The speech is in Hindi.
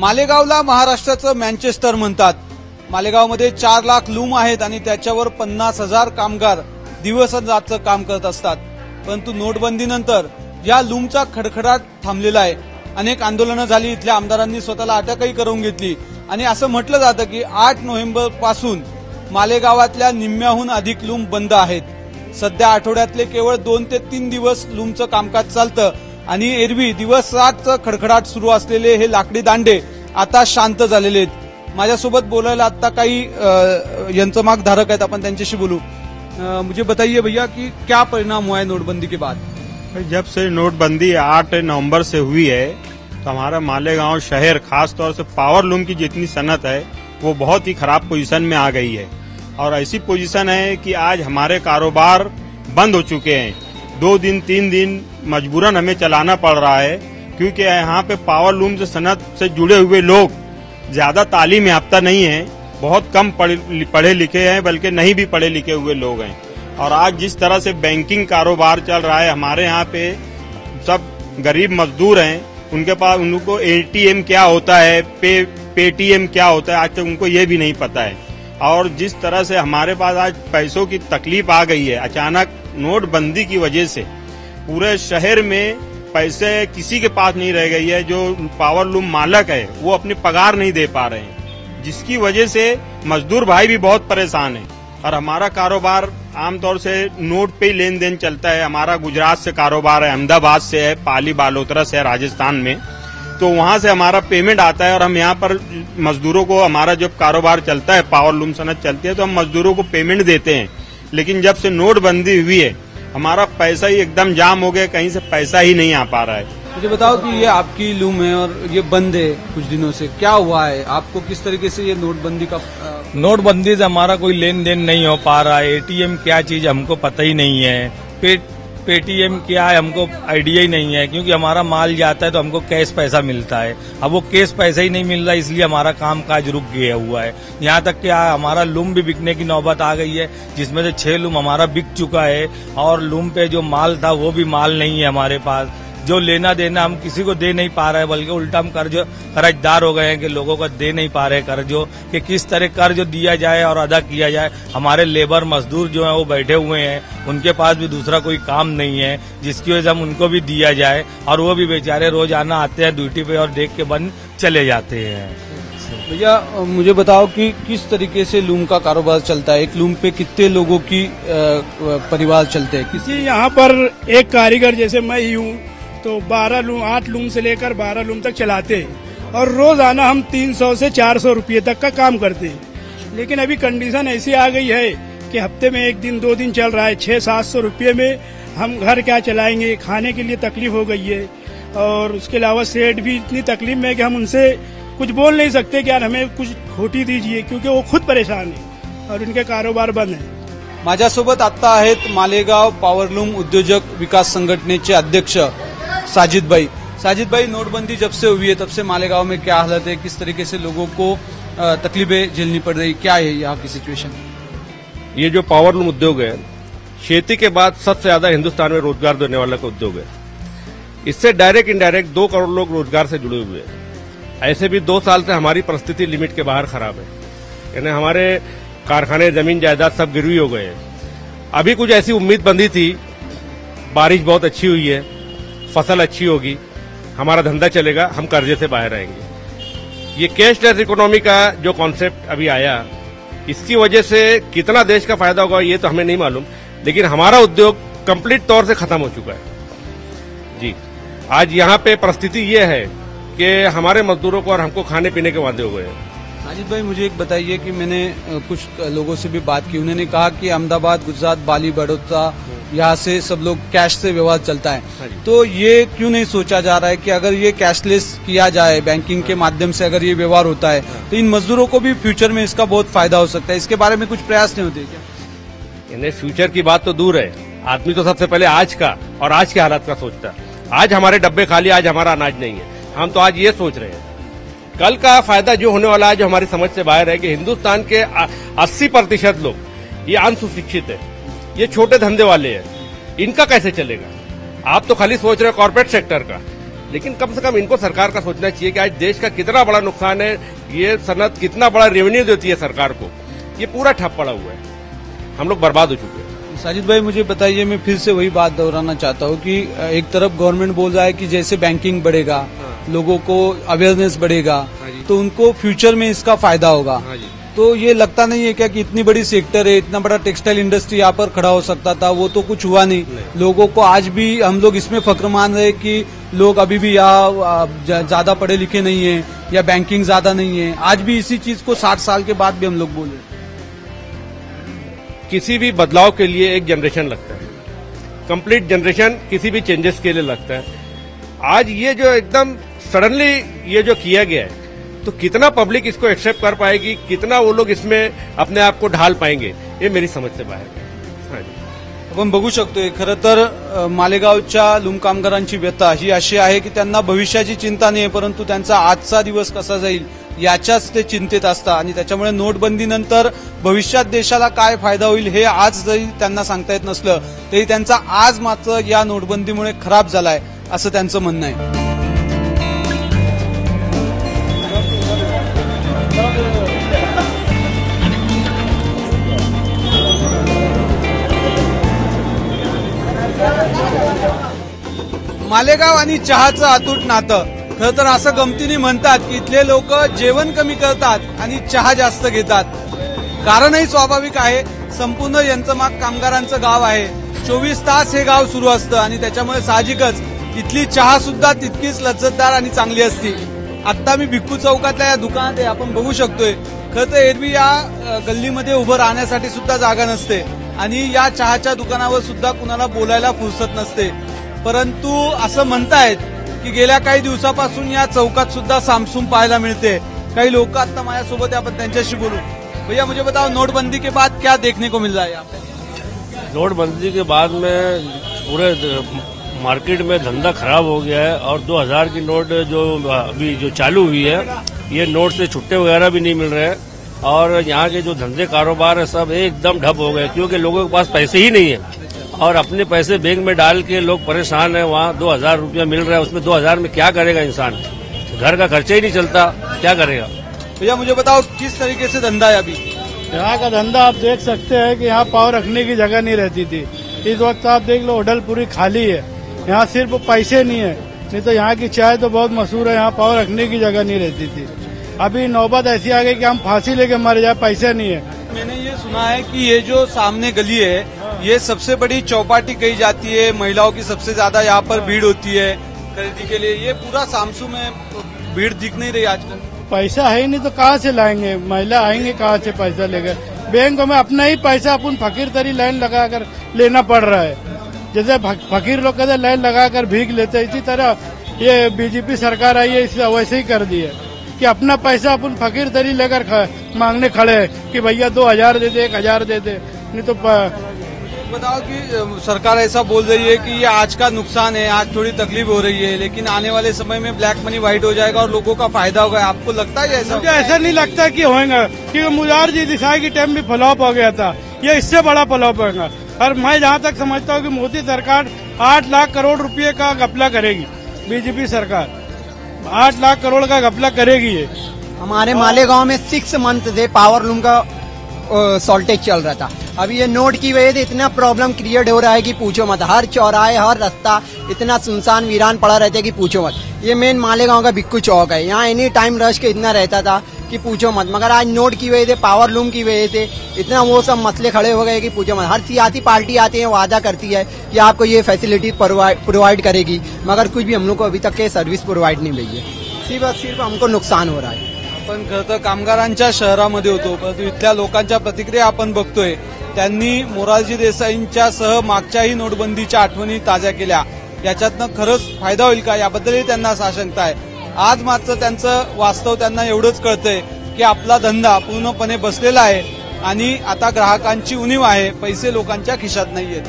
मालेगावला महाराष्ट्राचं मँचेस्टर म्हणतात। मालेगावमध्ये 4 लाख लूम आहेत आणि त्याच्यावर 50,000 कामगार दिवस रात्र काम करत असतात। परंतु नोटबंदीनंतर या लूमचा खडखडाट थांबलेला आहे। अनेक आंदोलनं झाली, इथल्या आमदारांनी स्वतःला अटकही करून घेतली आणि असं म्हटलं जातं की 8 नोव्हेंबर पासून मालेगावातल्या निम्म्याहून अधिक लूम बंद आहेत। सध्या आठवड्यातले केवळ 2 ते 3 दिवस लूमचं कामकाज चालतं आणि एरवी दिवस रातचं खडखडाट सुरू असलेले हे लाकडी दांडे आता शांत झालेले आहेत। माझ्यासोबत बोलायला आता काही यंत्रमाग धारक आहेत, आपण त्यांच्याशी बोलू। मुझे बताइए भैया कि क्या परिणाम हुआ है नोटबंदी के बाद? जब से नोटबंदी 8 नवंबर से हुई है तो हमारा मालेगांव शहर खास तौर से पावर लूम की जितनी सनत है वो बहुत ही खराब पोजीशन में आ गई है और ऐसी पोजीशन है कि आज हमारे कारोबार बंद हो चुके हैं। 2 दिन 3 दिन मजबूरन हमें चलाना पड़ रहा है क्योंकि यहाँ पे पावर लूम से सनत से जुड़े हुए लोग ज्यादा तालीम याफ्ता नहीं है, बहुत कम पढ़े लिखे हैं, बल्कि नहीं भी पढ़े लिखे हुए लोग हैं। और आज जिस तरह से बैंकिंग कारोबार चल रहा है, हमारे यहाँ पे सब गरीब मजदूर हैं, उनके पास उनको एटीएम क्या होता है, पेटीएम क्या होता है, आज तक उनको ये भी नहीं पता है। और जिस तरह से हमारे पास आज पैसों की तकलीफ आ गई है, अचानक नोटबंदी की वजह से पूरे शहर में पैसे किसी के पास नहीं रह गई है। जो पावर लूम मालक है वो अपनी पगार नहीं दे पा रहे हैं, जिसकी वजह से मजदूर भाई भी बहुत परेशान है। और हमारा कारोबार आमतौर से नोट पे ही लेन देन चलता है। हमारा गुजरात से कारोबार है, अहमदाबाद से है, पाली बालोतरा से है राजस्थान में, तो वहां से हमारा पेमेंट आता है और हम यहाँ पर मजदूरों को, हमारा जब कारोबार चलता है, पावर लूम सनत चलती है, तो हम मजदूरों को पेमेंट देते हैं। लेकिन जब से नोटबंदी हुई है हमारा पैसा ही एकदम जाम हो गया, कहीं से पैसा ही नहीं आ पा रहा है। मुझे बताओ कि ये आपकी लूम है और ये बंद है कुछ दिनों से, क्या हुआ है आपको? किस तरीके से ये नोटबंदी का नोटबंदी से हमारा कोई लेन देन नहीं हो पा रहा है। एटीएम क्या चीज हमको पता ही नहीं है, पेटीएम क्या है हमको आइडिया ही नहीं है, क्योंकि हमारा माल जाता है तो हमको कैश पैसा मिलता है। अब वो कैश पैसा ही नहीं मिल रहा, इसलिए हमारा काम काज रुक गया हुआ है। यहाँ तक कि हमारा लूम भी बिकने की नौबत आ गई है, जिसमें से 6 लूम हमारा बिक चुका है और लूम पे जो माल था वो भी माल नहीं है हमारे पास। जो लेना देना हम किसी को दे नहीं पा रहे हैं, बल्कि उल्टा हम कर्जदार हो गए हैं कि लोगों को दे नहीं पा रहे कर्जों कि किस तरह कर्ज दिया जाए और अदा किया जाए। हमारे लेबर मजदूर जो हैं वो बैठे हुए हैं, उनके पास भी दूसरा कोई काम नहीं है जिसकी वजह से हम उनको भी दिया जाए, और वो भी बेचारे रोजाना आते हैं ड्यूटी पे और देख के बंद चले जाते हैं। भैया मुझे बताओ कि किस तरीके से लूम का कारोबार चलता है? एक लूम पे कितने लोगों की परिवार चलते हैं? किसी यहाँ पर एक कारीगर जैसे मैं ही हूँ तो 8 लूम से लेकर 12 लूम तक चलाते हैं और रोजाना हम 300 से 400 रुपये तक का काम करते हैं। लेकिन अभी कंडीशन ऐसी आ गई है कि हफ्ते में 1 दिन 2 दिन चल रहा है, 600-700 रुपये में हम घर क्या चलाएंगे, खाने के लिए तकलीफ हो गई है। और उसके अलावा सेठ भी इतनी तकलीफ में कि हम उनसे कुछ बोल नहीं सकते कि यार हमें कुछ खोटी दीजिए, क्योंकि वो खुद परेशान है और उनके कारोबार बंद है। माझ्यासोबत आता आहेत मालेगाव पॉवरलूम उद्योजक विकास संघटनेचे अध्यक्ष साजिद भाई। साजिद भाई, नोटबंदी जब से हुई है तब से मालेगांव में क्या हालत है, किस तरीके से लोगों को तकलीफें झेलनी पड़ रही, क्या है यहाँ की सिचुएशन? ये जो पावर लूम उद्योग है, खेती के बाद सबसे ज्यादा हिंदुस्तान में रोजगार देने वाला का उद्योग है। इससे डायरेक्ट इनडायरेक्ट 2 करोड़ लोग रोजगार से जुड़े हुए हैं। ऐसे भी 2 साल से हमारी परिस्थिति लिमिट के बाहर खराब है, यानी हमारे कारखाने, जमीन जायदाद सब गिरवी हो गए हैं। अभी कुछ ऐसी उम्मीद बंधी थी, बारिश बहुत अच्छी हुई है, फसल अच्छी होगी, हमारा धंधा चलेगा, हम कर्जे से बाहर आएंगे। ये कैशलेस इकोनॉमी का जो कॉन्सेप्ट अभी आया, इसकी वजह से कितना देश का फायदा होगा ये तो हमें नहीं मालूम, लेकिन हमारा उद्योग कंप्लीट तौर से खत्म हो चुका है। जी, आज यहाँ पे परिस्थिति ये है कि हमारे मजदूरों को और हमको खाने पीने के वादे हो गए हैं। साजिद भाई, मुझे एक बताइए कि मैंने कुछ लोगों से भी बात की, उन्होंने कहा कि अहमदाबाद, गुजरात, बाली, बड़ौदा, यहाँ से सब लोग कैश से व्यवहार चलता है। तो ये क्यों नहीं सोचा जा रहा है कि अगर ये कैशलेस किया जाए, बैंकिंग के माध्यम से अगर ये व्यवहार होता है तो इन मजदूरों को भी फ्यूचर में इसका बहुत फायदा हो सकता है? इसके बारे में कुछ प्रयास नहीं होते क्या? इन्हें फ्यूचर की बात तो दूर है, आदमी तो सबसे पहले आज का और आज के हालात का सोचता है। आज हमारे डब्बे खाली, आज हमारा अनाज नहीं है, हम तो आज ये सोच रहे हैं। कल का फायदा जो होने वाला है, जो हमारी समझ से बाहर है कि हिंदुस्तान के 80% लोग ये अनसुशिक्षित है, ये छोटे धंधे वाले हैं, इनका कैसे चलेगा? आप तो खाली सोच रहे हो कॉर्पोरेट सेक्टर का, लेकिन कम से कम इनको सरकार का सोचना चाहिए कि आज देश का कितना बड़ा नुकसान है, ये सनत कितना बड़ा रेवेन्यू देती है सरकार को, ये पूरा ठप पड़ा हुआ है, हम लोग बर्बाद हो चुके हैं। साजिद भाई मुझे बताइए, मैं फिर से वही बात दोहराना चाहता हूँ कि एक तरफ गवर्नमेंट बोल रहा है कि जैसे बैंकिंग बढ़ेगा, लोगों को अवेयरनेस बढ़ेगा, तो उनको फ्यूचर में इसका फायदा होगा। तो ये लगता नहीं है क्या कि इतनी बड़ी सेक्टर है, इतना बड़ा टेक्सटाइल इंडस्ट्री यहाँ पर खड़ा हो सकता था, वो तो कुछ हुआ नहीं। लोगों को आज भी हम लोग इसमें फक्र मान रहे कि लोग अभी भी यहाँ ज्यादा पढ़े लिखे नहीं है या बैंकिंग ज्यादा नहीं है। आज भी इसी चीज को 60 साल के बाद भी हम लोग बोल रहे हैं। किसी भी बदलाव के लिए एक जनरेशन लगता है, कंप्लीट जनरेशन किसी भी चेंजेस के लिए लगता है। आज ये जो एकदम सडनली ये जो किया गया है, तो कितना पब्लिक इसको एक्सेप्ट कर पाएगी, कितना वो लोग इसमें अपने आप को ढाल पाएंगे, ये मेरी समझ से बाहेर है। आपण बघू शकतोय, खरं तर मालेगावच्या लूम कामगारांची व्यथा ही अशी आहे की त्यांना भविष्याची चिंता नाही, परंतु त्यांचा आजचा दिवस कसा जाईल याच्याच ते चिंतेत असतात आणि त्याच्यामुळे नोटबंदीनंतर भविष्यात देशाला काय फायदा होईल हे आज जरी त्यांना सांगता येत नसलं तरी त्यांचा आज मात्र या नोटबंदीमुळे खराब झालाय असं त्यांचं म्हणणं आहे। मालेगाव आणि चहाचं अतूट नातं, खरं तर असं गमतीने म्हणतात की इथले लोक जेवण कमी करतात आणि चहा जास्त घेतात। कारणही स्वाभाविक आहे, संपूर्ण यंत्रमाग कामगारांचं गाव आहे, 24 तास हे गाव सुरू असतं आणि त्याच्यामुळे साहजिकच इथली चहा सुद्धा तितकीच लज्जतदार आणि चांगली असते। आता मी भिक्खू चौकातल्या या दुकानात आहे, आपण बघू शकतोय। खरं तर एरवी या गल्लीमध्ये उभं राहण्यासाठी सुद्धा जागा नसते आणि या चहाच्या दुकानावर सुद्धा कुणाला बोलायला फुरसत नसते, परंतु असं म्हणतायत की गेल्या काही दिवसापासून या चौकात सुद्धा सामसूम पाहायला मिळते। काही लोक आता माझ्यासोबत आपण त्यांच्याशी बोलू। भैया मुझे बताओ, नोटबंदी के बाद क्या देखने को मिल रहा है यहाँ पे? नोटबंदी के बाद में पूरे मार्केट में धंधा खराब हो गया है और 2000 की नोट जो अभी जो चालू हुई है, ये नोट से छुट्टे वगैरह भी नहीं मिल रहे हैं और यहाँ के जो धंधे कारोबार है सब एकदम ठप हो गए, क्योंकि लोगों के पास पैसे ही नहीं है और अपने पैसे बैंक में डाल के लोग परेशान है। वहाँ 2000 रुपया मिल रहा है, उसमें 2000 में क्या करेगा इंसान, घर का खर्चा ही नहीं चलता, क्या करेगा। भैया मुझे बताओ, किस तरीके से धंधा है अभी? यहाँ का धंधा आप देख सकते हैं कि यहाँ पाव रखने की जगह नहीं रहती थी। इस वक्त आप देख लो, होटल पूरी खाली है, यहाँ सिर्फ पैसे नहीं है, नहीं तो यहाँ की चाय तो बहुत मशहूर है, यहाँ पाव रखने की जगह नहीं रहती थी। अभी नौबत ऐसी आ गई कि हम फांसी लेके मर जाए, पैसे नहीं है। मैंने ये सुना है कि ये जो सामने गली है ये सबसे बड़ी चौपाटी कही जाती है, महिलाओं की सबसे ज्यादा यहाँ पर भीड़ होती है खरीदी के लिए। ये पूरा सामसू में भीड़ दिख नहीं रही आजकल। पैसा है ही नहीं तो कहाँ से लाएंगे, महिला आएंगे कहाँ से पैसा लेकर? बैंक में अपना ही पैसा अपन फकीर तरी लाइन लगाकर लेना पड़ रहा है। जैसे फकीर लोग कहते लाइन लगाकर भीख लेते, इसी तरह ये बीजेपी सरकार आई है, इसे वैसे ही कर दी है कि अपना पैसा अपन फकीर तरी लेकर मांगने खड़े हैं कि भैया 2000 दे दे, 1000 दे दे। नहीं तो बताओ कि सरकार ऐसा बोल रही है कि ये आज का नुकसान है, आज थोड़ी तकलीफ हो रही है, लेकिन आने वाले समय में ब्लैक मनी व्हाइट हो जाएगा और लोगों का फायदा होगा। आपको लगता है ऐसा? मुझे ऐसा नहीं लगता कि होगा, क्योंकि मुरारजी देसाई की टाइम भी फ्लॉप हो गया था, ये इससे बड़ा फ्लॉप होगा। और मैं जहाँ तक समझता हूँ कि मोदी सरकार 8 लाख करोड़ रुपये का घपला करेगी, बीजेपी सरकार 8 लाख करोड़ का घपला करेगी। ये हमारे मालेगांव में 6 मंथ से पावर लूम का शॉर्टेज चल रहा था। अभी ये नोट की वजह से इतना प्रॉब्लम क्रिएट हो रहा है कि पूछो मत। हर चौराहे, हर रास्ता इतना सुनसान वीरान पड़ा रहता है कि पूछो मत। ये मेन मालेगांव का भिक्खू चौक है, यहाँ एनी टाइम रश के इतना रहता था कि पूछो मत। मगर आज नोट की वजह से, पावर लूम की वजह से इतना वो सब मसले खड़े हो गए कि पूछो मत। हर सियासी पार्टी आती है, वादा करती है कि आपको ये फैसिलिटी प्रोवाइड करेगी, मगर कुछ भी हम लोग को अभी तक के सर्विस प्रोवाइड नहीं मिली है। सिर्फ हमको नुकसान हो रहा है। आपण खरं तर कामगारांच्या शहरामध्ये होतो, परंतु इथल्या लोकांच्या प्रतिक्रिया आपण बघतोय। त्यांनी मोरारजी देसाईंच्या सह मागच्याही नोटबंदीच्या आठवणी ताज्या केल्या। याच्यातनं खरंच फायदा होईल का याबद्दलही त्यांना साशंका आहे। आज मात्र त्यांचं वास्तव त्यांना एवढंच कळतंय की आपला धंदा पूर्णपणे बसलेला आहे आणि आता ग्राहकांची उणीव आहे, पैसे लोकांच्या खिशात नाहीयेत।